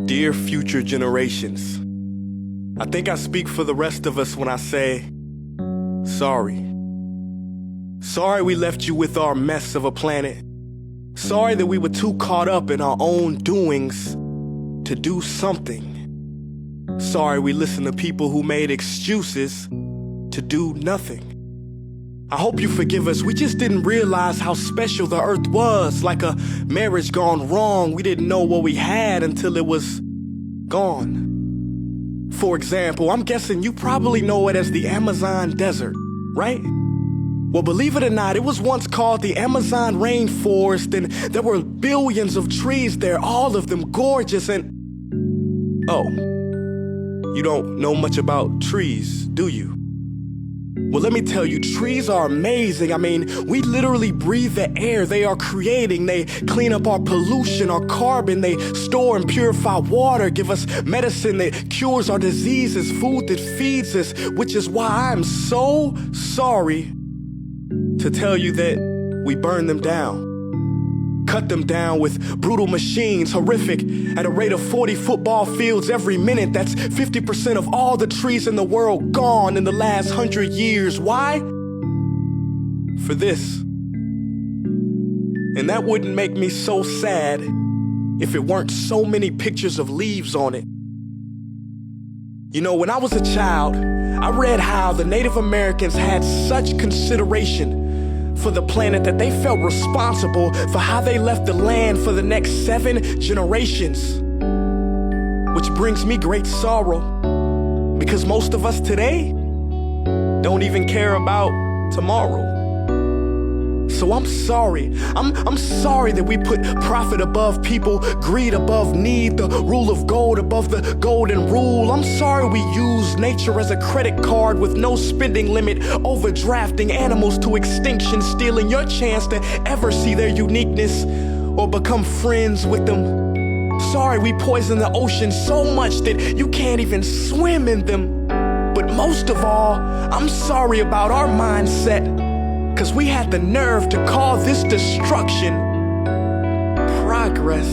Dear future generations, I think I speak for the rest of us when I say, sorry. Sorry we left you with our mess of a planet. Sorry that we were too caught up in our own doings to do something. Sorry we listened to people who made excuses to do nothing. I hope you forgive us. We just didn't realize how special the earth was. Like a marriage gone wrong, we didn't know what we had until it was gone. For example, I'm guessing you probably know it as the Amazon desert, right? Well, believe it or not, it was once called the Amazon rainforest, and there were billions of trees there, all of them gorgeous. And oh, you don't know much about trees, do you? Well, let me tell you, trees are amazing. I mean, we literally breathe the air they are creating. They clean up our pollution, our carbon. They store and purify water, give us medicine that cures our diseases, food that feeds us, which is why I'm so sorry to tell you that we burn them down. Cut them down with brutal machines, horrific, at a rate of 40 football fields every minute. That's 50% of all the trees in the world gone in the last 100 years. Why? For this. And that wouldn't make me so sad if it weren't so many pictures of leaves on it. You know, when I was a child, I read how the Native Americans had such consideration for the planet that they felt responsible for how they left the land for the next 7 generations. Which brings me great sorrow, because most of us today don't even care about tomorrow. So I'm sorry. I'm sorry that we put profit above people, greed above need, the rule of gold above the golden rule. I'm sorry we use nature as a credit card with no spending limit, overdrafting animals to extinction, stealing your chance to ever see their uniqueness or become friends with them. Sorry we poison the ocean so much that you can't even swim in them. But most of all, I'm sorry about our mindset, 'cause we had the nerve to call this destruction progress.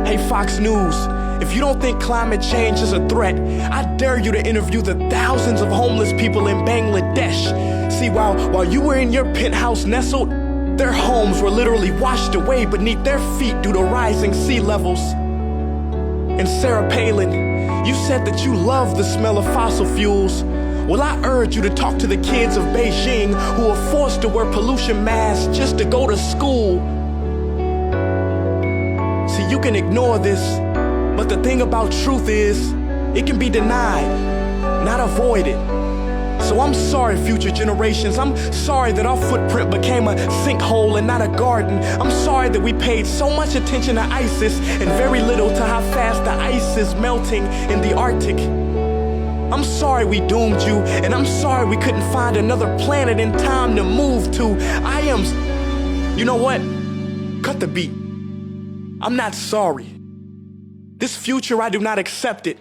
Hey Fox News, if you don't think climate change is a threat, I dare you to interview the thousands of homeless people in Bangladesh. See, while you were in your penthouse nestled, their homes were literally washed away beneath their feet due to rising sea levels. And Sarah Palin, you said that you love the smell of fossil fuels. Well, I urge you to talk to the kids of Beijing who are forced to wear pollution masks just to go to school. See, you can ignore this, but the thing about truth is, it can be denied, not avoided. So I'm sorry, future generations. I'm sorry that our footprint became a sinkhole and not a garden. I'm sorry that we paid so much attention to ISIS and very little to how fast the ice is melting in the Arctic. I'm sorry we doomed you, and I'm sorry we couldn't find another planet in time to move to. You know what? Cut the beat. I'm not sorry. This future, I do not accept it,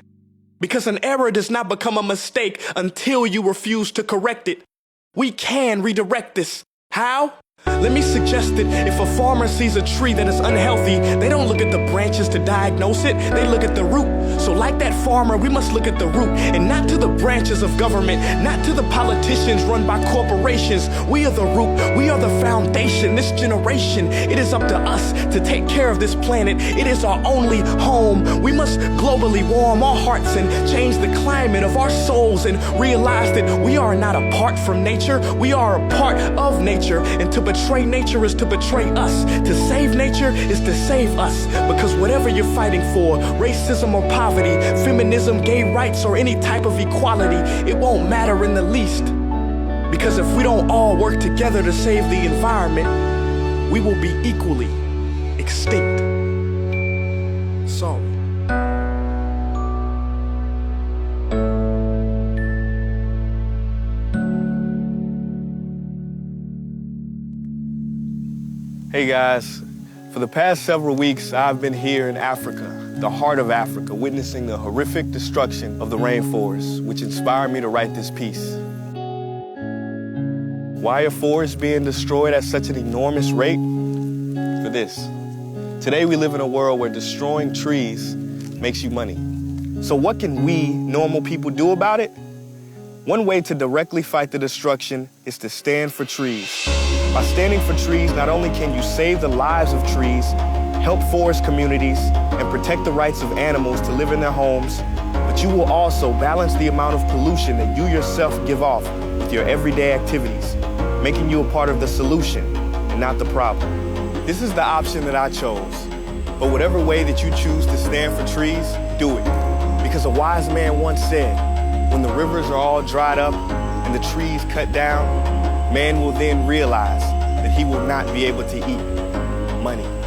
because an error does not become a mistake until you refuse to correct it. We can redirect this. How? Let me suggest that if a farmer sees a tree that is unhealthy, they don't look at the branches to diagnose it, they look at the root. So like that farmer, we must look at the root and not to the branches of government, not to the politicians run by corporations. We are the root, we are the foundation. This generation, it is up to us to take care of this planet. It is our only home. We must globally warm our hearts and change the climate of our souls and realize that we are not apart from nature, we are a part of nature. And to betray nature is to betray us. To save nature is to save us. Because whatever you're fighting for, racism or poverty, feminism, gay rights, or any type of equality, it won't matter in the least. Because if we don't all work together to save the environment, we will be equally extinct. Sorry. Hey guys, for the past several weeks, I've been here in Africa, the heart of Africa, witnessing the horrific destruction of the rainforest, which inspired me to write this piece. Why are forests being destroyed at such an enormous rate? For this. Today we live in a world where destroying trees makes you money. So what can we, normal people, do about it? One way to directly fight the destruction is to stand for trees. By standing for trees, not only can you save the lives of trees, help forest communities, and protect the rights of animals to live in their homes, but you will also balance the amount of pollution that you yourself give off with your everyday activities, making you a part of the solution and not the problem. This is the option that I chose. But whatever way that you choose to stand for trees, do it. Because a wise man once said, when the rivers are all dried up and the trees cut down, man will then realize that he will not be able to eat money.